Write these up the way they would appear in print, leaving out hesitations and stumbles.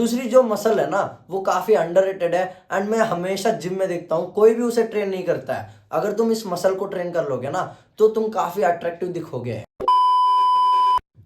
दूसरी जो मसल है ना वो काफी अंडररेटेड है एंड मैं हमेशा जिम में देखता हूँ कोई भी उसे ट्रेन नहीं करता है। अगर तुम इस मसल को ट्रेन कर लोगे ना तो तुम काफी अट्रैक्टिव दिखोगे।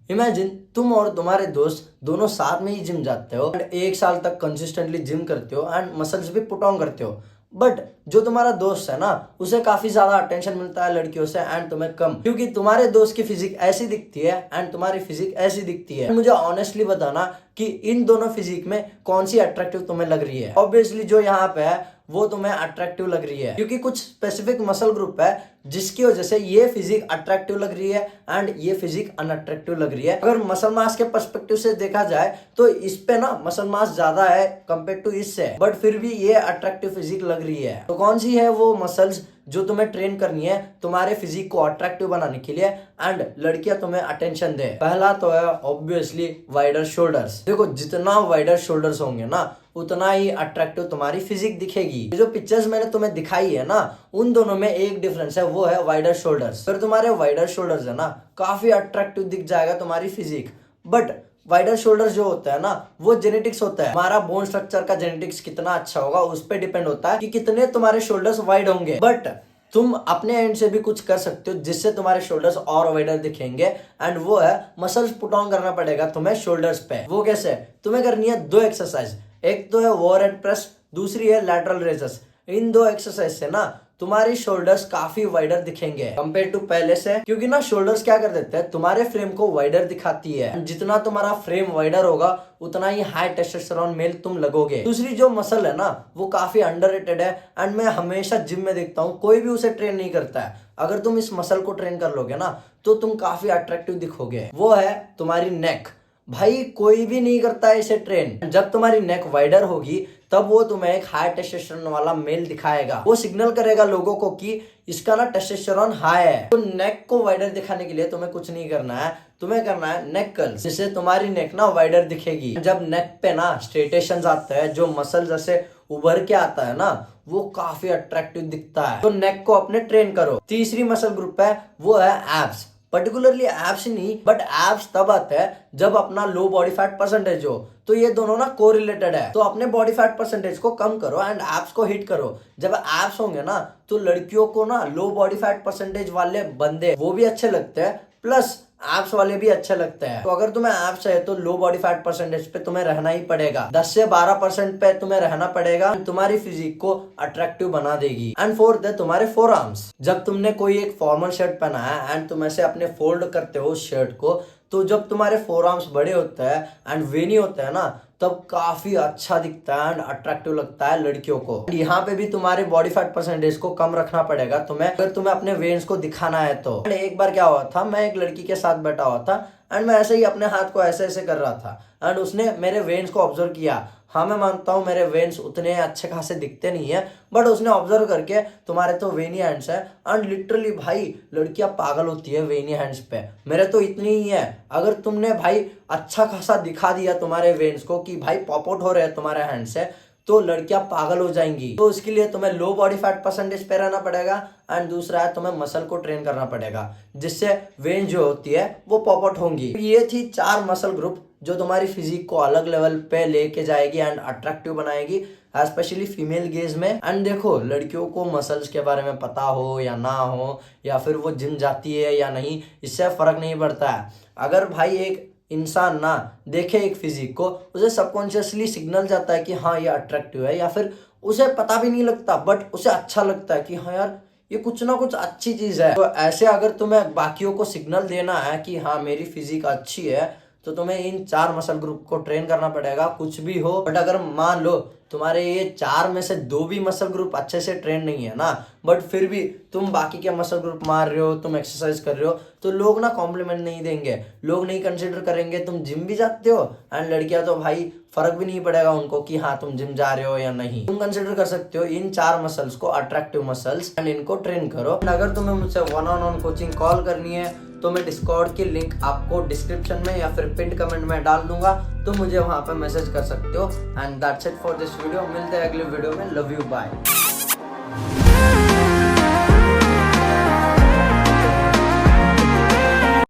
इमेजिन तुम और तुम्हारे दोस्त दोनों साथ में ही जिम जाते हो एंड 1 साल तक कंसिस्टेंटली जिम करते हो एंड मसल्स भी पुट ऑन करते हो। बट जो तुम्हारा दोस्त है ना उसे काफी ज्यादा अटेंशन मिलता है लड़कियों से एंड तुम्हें कम, क्योंकि तुम्हारे दोस्त की फिजिक ऐसी दिखती है एंड तुम्हारी फिजिक ऐसी दिखती है। मुझे ऑनेस्टली बताना कि इन दोनों फिजिक में कौन सी अट्रैक्टिव तुम्हें लग रही है। ऑब्वियसली जो यहाँ पे है वो तुम्हें अट्रैक्टिव लग रही है, क्योंकि कुछ स्पेसिफिक मसल ग्रुप है जिसकी वजह से ये फिजिक अट्रैक्टिव लग रही है एंड ये फिजिक अनअट्रैक्टिव लग रही है। अगर मसल मास के पर्सपेक्टिव से देखा जाए तो इस पे ना मसल मास ज्यादा है कंपेयर टू इससे, बट फिर भी ये अट्रैक्टिव फिजिक लग रही है। तो कौन सी है वो मसल्स जो तुम्हें ट्रेन करनी है तुम्हारे फिजिक को अट्रैक्टिव बनाने के लिए एंड लड़कियां तुम्हें अटेंशन दे? पहला तो है ऑब्वियसली वाइडर शोल्डर्स। देखो जितना वाइडर शोल्डर्स होंगे ना उतना ही अट्रैक्टिव तुम्हारी फिजिक दिखेगी। जो पिक्चर्स मैंने तुम्हें दिखाई है ना उन दोनों में एक डिफरेंस है, वो है वाइडर शोल्डर्स। फिर तुम्हारे वाइडर शोल्डर्स है ना काफी अट्रैक्टिव दिख जाएगा तुम्हारी फिजिक। बट वाइडर शोल्डर्स जो होता है ना वो जेनेटिक्स होता है। हमारा बोन स्ट्रक्चर का जेनेटिक्स कितना अच्छा होगा उस पर डिपेंड होता है कि कितने तुम्हारे शोल्डर्स वाइड होंगे। बट तुम अपने एंड से भी कुछ कर सकते हो जिससे तुम्हारे शोल्डर्स और वाइडर दिखेंगे एंड वो है मसल्स पुट ऑन करना पड़ेगा तुम्हें शोल्डर्स पे। वो कैसे? तुम्हें करनी है 2 एक्सरसाइज, एक तो है ओवरहेड प्रेस, दूसरी है लैटरल रेजेस। इन 2 एक्सरसाइज से ना तुम्हारी शोल्डर्स काफी वाइडर दिखेंगे कंपेयर टू पहले से, क्योंकि ना शोल्डर्स क्या कर देते हैं तुम्हारे फ्रेम को वाइडर दिखाती है। जितना तुम्हारा फ्रेम वाइडर होगा उतना ही हाई टेस्टोस्टेरोन मेल तुम लगोगे। दूसरी जो मसल है ना वो काफी अंडररेटेड है एंड मैं हमेशा जिम में देखता हूँ कोई भी उसे ट्रेन नहीं करता है। अगर तुम इस मसल को ट्रेन कर लोगे ना तो तुम काफी अट्रैक्टिव दिखोगे। वो है तुम्हारी नेक। भाई कोई भी नहीं करता है इसे ट्रेन। जब तुम्हारी नेक वाइडर होगी तब वो तुम्हें एक हाई टेस्टोस्टेरोन वाला मेल दिखाएगा। वो सिग्नल करेगा लोगों को कि इसका ना टेस्टोस्टेरोन हाई है। तो नेक को वाइडर दिखाने के लिए तुम्हें कुछ नहीं करना है, तुम्हें करना है नेक कर्ल्स, जिससे तुम्हारी नेक ना वाइडर दिखेगी। जब नेक पे ना स्ट्रेटेशंस आते हैं, जो मसल जैसे उभर के आता है ना वो काफी अट्रैक्टिव दिखता है। तो नेक को अपने ट्रेन करो। तीसरी मसल ग्रुप है वो है एब्स। पर्टिकुलरली एब्स नहीं बट एब्स तब आते हैं जब अपना लो बॉडी फैट परसेंटेज हो। तो ये दोनों ना कोरिलेटेड है। तो अपने बॉडी फैट परसेंटेज को कम करो एंड एब्स को हिट करो। जब एब्स होंगे ना तो लड़कियों को ना लो बॉडी फैट परसेंटेज वाले बंदे वो भी अच्छे लगते हैं, प्लस एब्स वाले भी अच्छे लगते हैं। तो अगर तुम्हें एब्स है तो लो बॉडी फैट परसेंटेज पे तुम्हें रहना ही पड़ेगा। 10 से 12% पे तुम्हें रहना पड़ेगा। तुम्हारी फिजिक को अट्रैक्टिव बना देगी। एंड फोर्थ है तुम्हारे फोर आर्म्स। जब तुमने कोई एक फॉर्मल शर्ट पहना है एंड तुम ऐसे अपने फोल्ड करते हो उस शर्ट को, तो जब तुम्हारे फोर आर्म्स बड़े होते हैं एंड वेनी होते हैं ना तब काफी अच्छा दिखता है एंड अट्रैक्टिव लगता है लड़कियों को। यहाँ पे भी तुम्हारे बॉडी फैट परसेंटेज को कम रखना पड़ेगा तुम्हें, अगर तुम्हें अपने वेन्स को दिखाना है तो। एक बार क्या हुआ था, मैं एक लड़की के साथ बैठा हुआ था एंड मैं ऐसे ही अपने हाथ को ऐसे ऐसे कर रहा था एंड उसने मेरे वेन्स को ऑब्जर्व किया। हाँ मैं मानता हूँ मेरे वेन्स उतने अच्छे खासे दिखते नहीं है, बट उसने ऑब्जर्व करके तुम्हारे तो वेनी हैंड्स है एंड लिटरली भाई लड़कियां पागल होती है वेनी हैंड्स पे। मेरे तो इतनी ही है। अगर तुमने भाई अच्छा खासा दिखा दिया तुम्हारे वेन्स को कि भाई पॉप आउट हो रहे हैं तुम्हारे हैंड से, तो लड़कियां पागल हो जाएंगी। तो उसके लिए तुम्हें लो बॉडी फैट परसेंटेज पे रहना पड़ेगा एंड दूसरा है तुम्हें मसल को ट्रेन करना पड़ेगा जिससे वेन जो होती है वो पॉप आउट होंगी। ये थी 4 मसल ग्रुप जो तुम्हारी फिजिक को अलग लेवल पे लेके जाएगी एंड अट्रैक्टिव बनाएगी, स्पेशली फीमेल गेज में। एंड देखो लड़कियों को मसल्स के बारे में पता हो या ना हो या फिर वो जिम जाती है या नहीं, इससे फर्क नहीं पड़ता है। अगर भाई एक इंसान ना देखे एक फिजिक को, उसे सबकॉन्शियसली सिग्नल जाता है कि हाँ ये अट्रैक्टिव है, या फिर उसे पता भी नहीं लगता बट उसे अच्छा लगता है कि हाँ यार ये कुछ ना कुछ अच्छी चीज है। तो ऐसे अगर तुम्हें बाकियों को सिग्नल देना है कि हाँ मेरी फिजिक अच्छी है तो तुम्हें इन 4 मसल ग्रुप को ट्रेन करना पड़ेगा कुछ भी हो। बट अगर मान लो तुम्हारे ये 4 में से 2 भी मसल ग्रुप अच्छे से ट्रेन नहीं है ना, बट फिर भी तुम बाकी के मसल ग्रुप मार रहे हो, तुम एक्सरसाइज कर रहे हो, तो लोग ना कॉम्प्लीमेंट नहीं देंगे, लोग नहीं कंसिडर करेंगे। तुम जिम भी जाते हो एंड लड़कियां तो भाई फर्क भी नहीं पड़ेगा उनको कि हाँ तुम जिम जा रहे हो या नहीं। तुम कंसिडर कर सकते हो इन 4 मसल्स को अट्रैक्टिव मसल्स एंड इनको ट्रेन करो। अगर तुम्हें मुझसे 1-on-1 कोचिंग कॉल करनी है तो मैं डिस्कॉर्ड की लिंक आपको डिस्क्रिप्शन में या फिर पिन कमेंट में डाल दूंगा, तो मुझे वहां पे मैसेज कर सकते हो। And that's it for this video. मिलते हैं अगले वीडियो में। Love you, bye.